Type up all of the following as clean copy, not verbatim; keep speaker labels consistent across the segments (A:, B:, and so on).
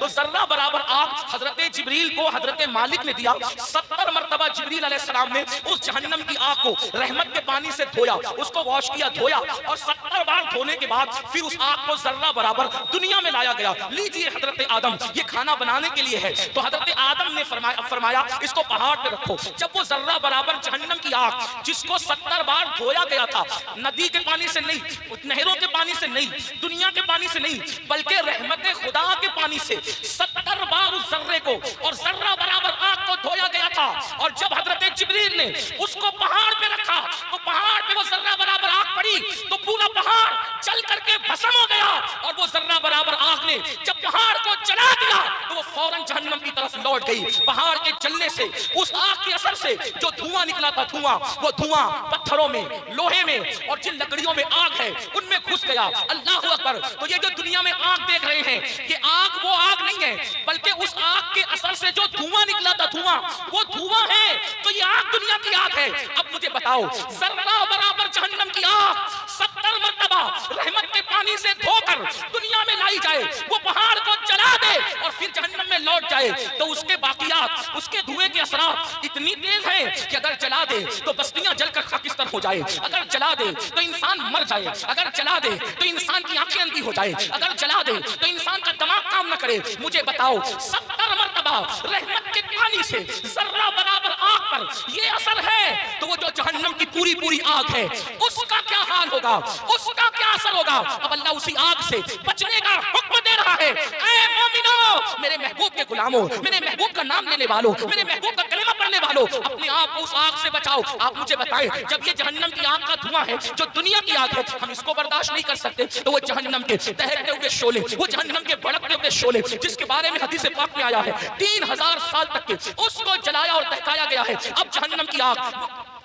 A: تو ذرہ برابر آگ حضرت جبریل کو حضرت مالک نے دیا. 70 مرتبہ جبریل علیہ السلام نے اس جہنم کی آگ کو رحمت کے پانی سے دھویا, اس کو واش کیا, دھویا, اور 70 بار دھونے کے بعد پھر اس آگ کو ذرہ برابر دنیا میں لایا گیا. لیجئے حضرت آدم, یہ کھانا بنانے کے لیے ہے. تو حضرت آدم نے فرمایا اس کو پہاڑ پہ رکھو. جب وہ ذرہ برابر جہنم کی آگ جس کو 70 بار دھویا گیا تھا, ندی کے پانی سے نہیں, نہروں کے پانی سے نہیں, دنیا کے پانی سے نہیں, بلکہ رحمت خدا کے پانی سے 70 بار اس ذرے کو اور ذرہ برابر آگ کو دھویا گیا تھا. اور جب حضرت جبریل نے اس کو پہاڑ پہ رکھا تو پہاڑ پہ وہ ذرہ برابر آگ پڑی تو پورا پہاڑ چل کر کے بھسم ہو گیا. اور وہ ذرہ برابر آگ نے جب پہاڑ کو جلا دیا تو وہ فوراً جہنم کی طرف لوٹ گئی. پہاڑ کے جلنے سے, اس آگ کے اثر سے جو دھواں نکلا تھا, وہ دھواں پتھروں میں, لوہے میں اور جن لکڑیوں میں آگ ہے ان میں گھس گیا. اللہ اکبر. تو یہ جو دنیا میں آگ دیکھ رہے ہیں, یہ آگ وہ آگ نہیں ہے, بلکہ اس آگ کے اثر سے جو دھواں نکلا تھا, وہ دھواں ہے. تو یہ آگ دنیا کی آگ ہے. اب مجھے بتاؤ, ذرہ برابر جہنم کی آگ 70 مرتبہ رحمت کے پانی سے دھو کر دنیا میں لائی جائے, وہ پہاڑ کو جلا دے اور پھر جہنم میں لوٹ جائے, تو اس کے باقیات, اس کے دھوئے کے اثرات اتنی تیز ہیں کہ اگر جلا دے تو بستیاں جل کر خاکستر ہو جائے, اگر جلا دے تو انسان مر جائے, اگر جلا دے تو انسان کی آنکھیں اندھی ہو جائے, اگر جلا دے تو انسان کا دماغ کام نہ کرے. مجھے بتاؤ, 70 مرتبہ رحمت کے پانی سے ذرہ برابر آگ پر یہ اثر ہے, تو وہ جو جہنم کی پوری آگ ہے اس کا کیا حال ہوگا, اس کا کیا اثر ہوگا. اب اللہ اسی آگ سے بچنے کا حکم دے رہا ہے. اے مومنو, میرے محبوب کے غلاموں, میرے محبوب کا نام لینے والوں, میرے محبوب کا کلمہ پڑھنے والوں, اپنے آپ کو اس آگ سے بچاؤ. آپ مجھے بتائیں, جب یہ جہنم کی آگ کا دھواں ہے جو دنیا کی آگ ہے, ہم اس کو برداشت نہیں کر سکتے, تو وہ جہنم کے دہکتے ہوئے شعلے, وہ جہنم کے بھڑکتے ہوئے شعلے جس کے بارے میں حدیث پاک میں آیا ہے 3000 سال تک کے اس کو جلایا اور دہکایا گیا ہے. اب جہنم کی آگ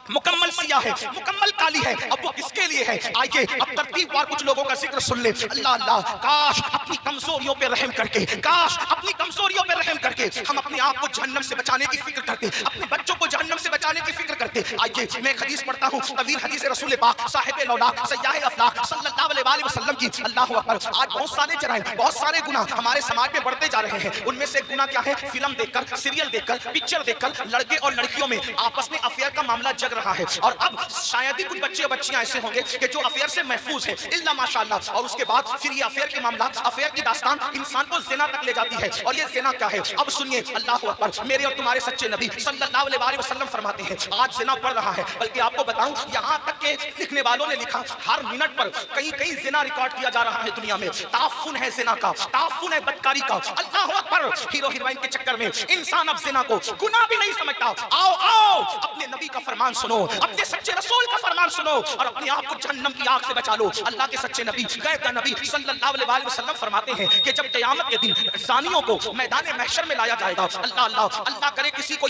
A: مکمل سیاہ ہے, مکمل کالی ہے. اب وہ کس کے لیے ہے؟ آئیے اب ترتیب وار کچھ لوگوں کا ذکر سن لیں. اللہ, کاش اپنی کمزوریوں پہ رحم کر کے, کاش اپنی کمزوریوں پہ رحم کر کے ہم اپنے آپ کو جہنم سے بچانے کی فکر کرتے, اپنے بچوں کو جہنم سے بچانے کی فکر کرتے. آئیے میں ایک حدیث پڑھتا ہوں, طویل حدیث رسول پاک صاحب لولاک سیاح افلاک صلی اللہ علیہ وسلم کی. اللہ اکبر. آج بہت سارے جرائم, بہت سارے گناہ ہمارے سماج میں بڑھتے جا رہے ہیں. ان میں سے گناہ کیا ہے؟ فلم دیکھ کر, سیریل دیکھ کر, پکچر دیکھ کر لڑکے اور لڑکیوں میں آپس میں افیئر کا معاملہ جگ رہا ہے. اور اب شاید ہی کچھ بچے اور بچیاں ایسے ہوں گے کہ جو افیئر سے محفوظ ہیں, الا ماشاءاللہ. اور اس کے بعد پھر یہ افیئر کے معاملات, افیئر کی داستان انسان کو زنا تک لے جاتی ہے. اور یہ زنا کیا ہے؟ اب سنیے, اللہ اکبر. میرے اور تمہارے سچے نبی صلی اللہ علیہ وسلم فرماتے ہیں آج زنا بڑھ رہا ہے. بلکہ آپ کو بتاؤں, یہاں تک کہ لکھنے والوں نے لکھا ہر منٹ پر کئی زنا ریکارڈ کیا جا رہا ہے دنیا میں. تعفن ہے زنا کا, تعفن ہے بدکاری کا. اللہ اکبر. ہیرو ہیروئن کے چکر میں انسان اب زنا کو گناہ بھی نہیں سمجھتا. آؤ اپنے نبی کا فرمان سنو, اپنے سچے رسول کا فرمان سنو اور اپنے آپ کو جہنم کی آگ سے بچا لو. اللہ کے سچے نبی, غیب کا نبی صلی اللہ علیہ وسلم فرماتے ہیں کہ جب قیامت کے دن زانیوں کو میدان محشر میں لایا جائے گا, اللہ کرے کسی کو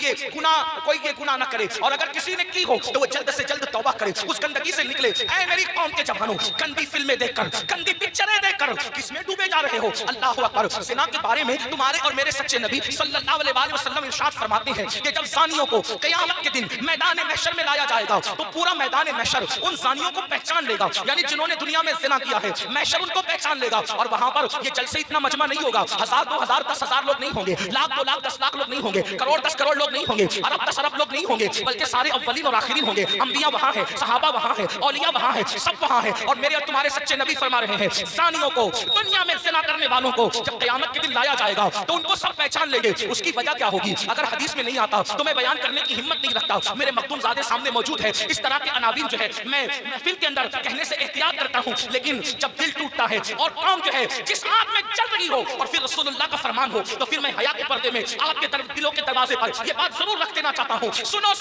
A: کوئی یہ گناہ نہ کرے, اور اگر کسی نے کی ہو تو وہ جلد سے جلد توبہ کرے, اس گندگی سے نکلے. اے میری قوم کے جوانوں, گندی فلمیں دیکھ کر, گندی پکچریں دیکھ کر کس میں ڈوبے جا رہے ہو؟ اللہ اکبر. زنا کے بارے میں تمہارے اور میرے سچے نبی صلی اللہ علیہ وسلم ارشاد فرماتے ہیں کہ جب زانیوں کو قیامت کے دن میدان محشر میں لایا جائے گا تو پورا میدان محشر ان زانیوں کو پہچان لے گا. یعنی جنہوں نے دنیا میں زنا کیا ہے, محشر ان کو پہچان لے گا. اور وہاں پر یہ جلسے اتنا مجمع نہیں ہوگا, 1000 2000 10,000 لوگ نہیں ہوں گے, 1,00,000 2,00,000 10,00,000 لوگ نہیں ہوں گے, کروڑ 10 کروڑ لوگ نہیں ہوں گے, ارب 10 ارب لوگ نہیں ہوں گے, بلکہ سارے اولین اور آخرین ہوں گے. انبیاء وہاں ہیں, صحابہ وہاں ہیں, اولیاء وہاں ہیں, سب وہاں ہیں. اور میرے اور تمہارے سچے نبی فرما رہے ہیں زانیوں کو, دنیا میں زنا کرنے والوں کو جب قیامت کے دن لایا جائے گا تو ان کو سب پہچان لیں گے. اس کی وجہ کیا ہوگی؟ اگر حدیث میں نہیں آتا تو میں بیان کرنے کی ہمت نہیں رکھتا. میرے مخدوم زادے سامنے موجود ہے. اس طرح کے عناوین جو ہے میں محفل کے اندر کہنے سے احتیاط کرتا ہوں, لیکن جب دل ٹوٹتا ہے اور قوم جو ہے جس آگ میں چل رہی ہو اور پھر رسول اللہ کا فرمان ہو, تو پھر میں حیا کے پردے میں آپ کے دلوں کے دروازے پر یہ بات ضرور رکھ دینا چاہتا ہوں. سنو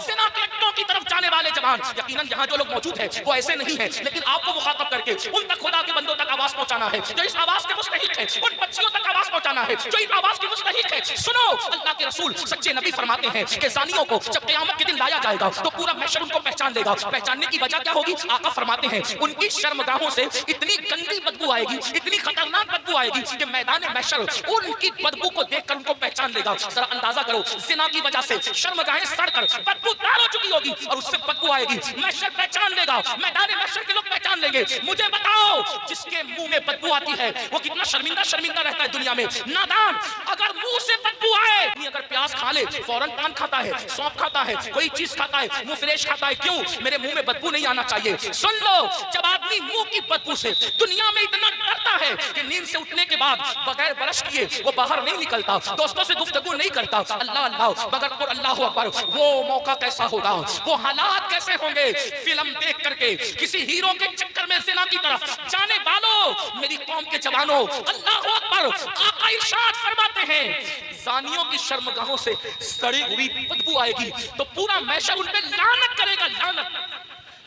A: زنا کے اکٹوں کی طرف جانے والے جوان, یقیناً یہاں جو لوگ موجود ہیں وہ ایسے نہیں ہیں, لیکن آپ کو مخاطب کر کے ان تک, خدا کے بندوں تک آواز پہنچانا ہے جو اس آواز کے مستحق ہیں, ان بچیوں تک آواز پہنچانا ہے جو اس آواز کے مستحق ہیں. سنو, اللہ کے رسول سچے نبی فرماتے ہیں کہ زانیوں کو جب قیامت کے دن لایا جائے گا जाएगा तो पूरा महशर उनको पहचान लेगा। पहचानने की वजह क्या होगी? आका फरमाते हैं उनकी शर्मगाहों से इतनी गंदी बदबू आएगी, इतनी खतरनाक बदबू आएगी कि मैदान महशर उनकी बदबू को देखकर उनको पहचान लेगा। जरा अंदाजा करो, जिना की वजह से शर्मगाहें सड़कर बदबूदार हो चुकी होगी और उससे बदबू आएगी, महशर पहचान लेगा, मैदान महशर के लोग पहचान लेंगे। मुझे बताओ, जिसके मुंह में बदबू आती है वो कितना शर्मिंदा शर्मिंदा रहता है दुनिया में। नादान अगर मुंह से बदबू आए, अगर प्याज खा ले फौरन पान खाता है, सौंफ खाता है, कोई चीज खाता है, मुंह फ्रेश खाता है, क्यों? मेरे मुंह में बदबू नहीं आना चाहिए। सुन लो, जब आदमी मुंह की बदबू से दुनिया में इतना डरता है कि नींद से उठने के बाद बगैर ब्रश किए वो बाहर नहीं निकलता, दोस्तों से गुफ्तगू नहीं करता, अल्लाह अल्लाह मगर तो अल्लाह अकबर, वो मौका कैसा होगा, वो हालात कैसे होंगे। फिल्म देख करके किसी हीरो के चक्कर में ज़िना की तरफ जाने वालों, मेरी कौम के जवानों, अल्लाह अकबर, आका इरशाद फरमाते हैं ज़ानियों की शर्मगाहों से सड़ी हुई बदबू आएगी तो पूरा महशर उन पे लानत करेगा। लानत,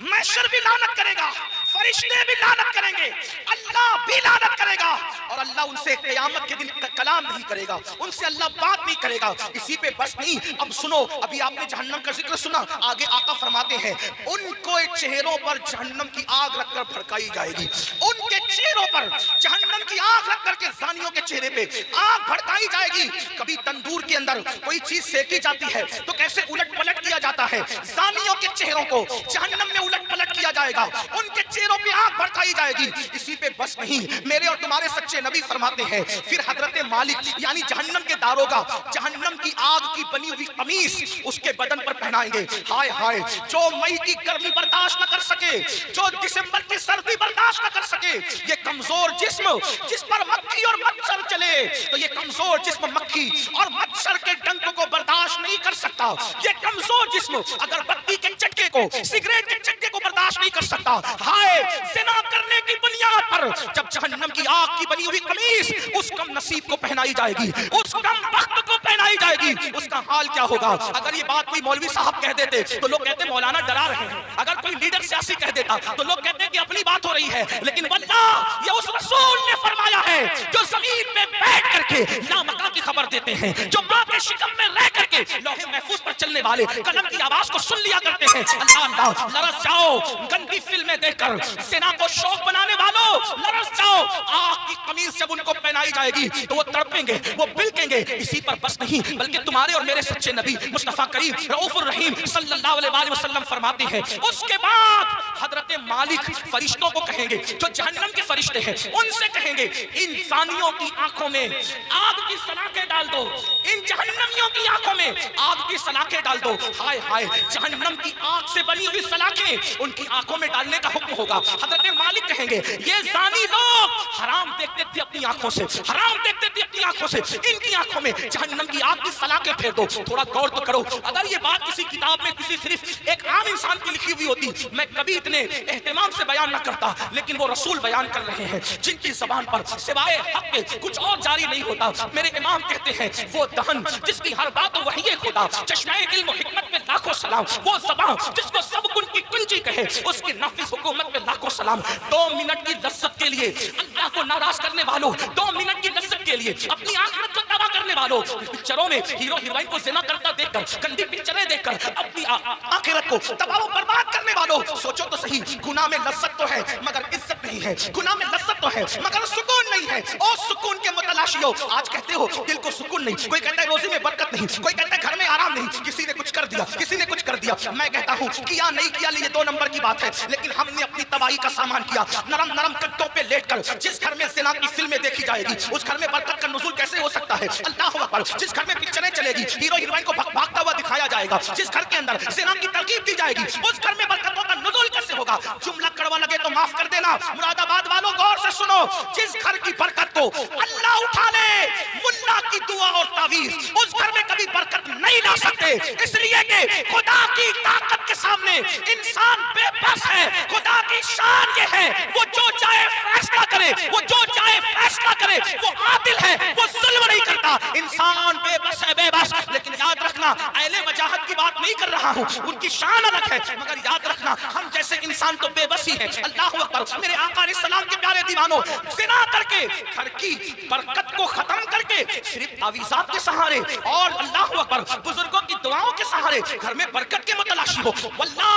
A: महशर भी लानत करेगा, फरिश्ते भी लानत करेंगे, अल्लाह भी लानत करेगा और अल्लाह उनसे क़यामत के दिन कलाम नहीं करेगा, उनसे अल्लाह बात नहीं करेगा। इसी पे बस नहीं, अब सुनो, अभी आपने जहन्नम का जिक्र सुना, आगे आका फरमाते हैं उनको चेहरों पर जहन्नम की आग रखकर भड़काई जाएगी, उनके चेहरों पर जहन्नम की आग रख करके ज़ानियों के चेहरे पे आग भड़काई जाएगी। कभी तंदूर के अंदर कोई चीज सेकी जाती है तो कैसे उलट पलट किया जाता है, ज़ानियों के चेहरों को जहन्नम में उलट पलट किया जाएगा, उनके चेहरों पे आग भड़काई जाएगी। इसी पे बस नहीं, मेरे और तुम्हारे सच्चे नबी फरमाते हैं फिर हजरत मालिक यानी जहन्नम के दारोगा जहन्नम की आग की बनी हुई कमीज उसके बदन पर पहनाएंगे। हाय हाय, जो मई की गर्मी बर्दाश्त न कर सके, जो दिसंबर की सर्दी बर्दाश्त न कर सके, ये कमजोर जिस्म जिस पर मक्खी और मच्छर चले, तो ये कमजोर जिस्म मक्खी और मच्छर के डंक को बर्दाश्त नहीं कर सकता। ये कमजोर जिस्म अगर बत्ती के चटके को, सिगरेट के चटके को बर्दाश्त नहीं कर सकता। हाय, ज़िना करने की बुनियाद पर जब जहन्नम की आग की बनी हुई कमीज उस कम नसीब को पहनाई जाएगी, उस कम वक्त को पहनाई जाएगी, उसका हाल क्या होगा। अगर ये बात कोई मौलवी साहब कह देते तो लोग कहते मौलाना डरा रहे हैं, अगर कोई लीडर सियासी कह देता तो लोग कहते कि अपनी बात हो रही है, लेकिन वल्लाह ये उस रसूल ने फरमाया है जो जमीन पे बैठ करके लामका की खबर देते हैं, जो माँ के शिकम में रह करके लौहे महफूज पर चलने वाले कलम की आवाज को सुन लिया करते हैं। अल्लाह अल्लाह, लरस जाओ गंदी फिल्में देखकर, ज़िना को शौक बनाने वालों लरस जाओ, आग की कमीज जब उनको पहनाई जाएगी तो वो तड़पेंगे, वो बिलकेंगे। इसी पर बस नहीं, बल्कि तुम्हारे और मेरे सच्चे नबी मुस्तफा करीम रऊफुर रहीम सल्लल्लाहु अलैहि वसल्लम फरमाते हैं उसके बाद हजरत मालिक फरिश्तों को कहेंगे, जो जहन्नम के फरिश्ते हैं उनसे कहेंगे इंसानियों की आंखों में आग की सलाखें डाल दो, इन जहन्नमियों की आंखों में आग की सलाखें डाल दो। हाय हाय, जहन्नम की आग से बनी हुई सलाखें उनकी आंखों में डालने का हुक्म होगा। हजरत मालिक कहेंगे ये ज़ानी लोग हराम देखते थे अपनी आंखों से, हराम देखते थे अपनी आंखों से, इनकी आंखों में जहन्नम की आग की सलाखें फेर दो। थोड़ा गौर तो करो, अगर ये बात किसी किताब में किसी सिर्फ एक आम इंसान की लिखी हुई होती मैं कभी इतने एहतमाम से बयान न करता, लेकिन वो रसूल बयान कर रहे हैं जिनकी ज़बान पर सिवाय हक के कुछ और जारी नहीं होता। मेरे इमाम कहते हैं वो दहन जिसकी हर बात वही खुदा, चश्मे इल्म हिकमत में लाखों सलाम, वो ज़बान जिसको सब गुण की कुंजी कहे, उसकी नाफिज हुकूमत में लाखों सलाम। 2 मिनट की लज्जत के लिए अल्लाह को नाराज करने वालों, 2 मिनट की लज्जत के लिए अपनी आखिरत को तबाह करने वालों, पिक्चरों में हीरो हीरोइन को ज़िना करता देखकर, गंदी पिक्चरें देखकर अपनी आखिरत को तबाह बर्बाद करने वालों, सोचो तो सही, गुनाह में लज्जत तो है मगर इज्जत नहीं है, गुनाह में लज्जत तो है मगर सुकून नहीं है। और सुकून के मुतलाशियों, आज कहते हो दिल को सुकून नहीं, कोई कहता है रोजी में बरकत नहीं, कोई कहता है घर में आराम नहीं, किसी ने कुछ कर दिया, किसी ने कुछ कर दिया। मैं कहता हूँ किया नहीं किया ये 2 नंबर की बात है, लेकिन हमने अपनी तबाही का सामान किया। नरम नरम कट्टों पे लेटकर जिस घर में ज़िना की फिल्में देखी जाएगी उस घर में बरकत का नुज़ूल कैसे हो सकता है। अल्लाह अकबर, जिस घर में पिक्चरें चलेगी, हीरो हीरोइन को भागता हुआ दिखाया जाएगा, जिस घर के अंदर ज़िना की तरकीब दी जाएगी उस घर में बरकतों का नुज़ूल कैसे होगा। जुमला कड़वा लगे तो माफ कर देना, मुरादाबाद वालों गौर से सुनो, जिस घर की बरकत को अल्लाह उठा ले, मुल्ला की दुआ और तावीज़ उस घर में कभी बरकत नहीं ला सकते, इसलिए कि खुदा की ताकत के सामने इंसान बेबस है। खुदा की शान ये है वो जो चाहे फैसला करे, वो जो चाहे फैसला करे, वो आदिल है, वो जुल्म नहीं करता। इंसान बेबस है, बेबस, लेकिन याद रखना अहले वजाहत की बात नहीं कर रहा हूँ, उनकी शान अलग है, मगर याद रखना हम जैसे इंसान तो बेबस ही है। अल्लाह अकबर, मेरे आका अलैहिस्सलाम के प्यारे दीवानों, ज़िना करके घर की बरकत को खत्म करके सिर्फ तावीज़ात के सहारे और अल्लाह अकबर बुजुर्गों की دعاؤں کے سہارے گھر میں برکت کے متلاشی ہو. واللہ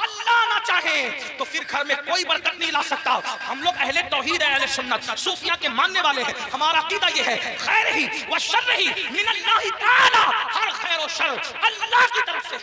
A: اللہ نہ چاہے تو پھر گھر میں کوئی برکت نہیں لا سکتا. ہم لوگ اہل توحید اہل سنت صوفیہ کے ماننے والے ہیں. ہمارا عقیدہ یہ ہے خیر ہی و شر ہی من اللہ تعالی، ہر خیر و شر اللہ کی طرف سے ہے.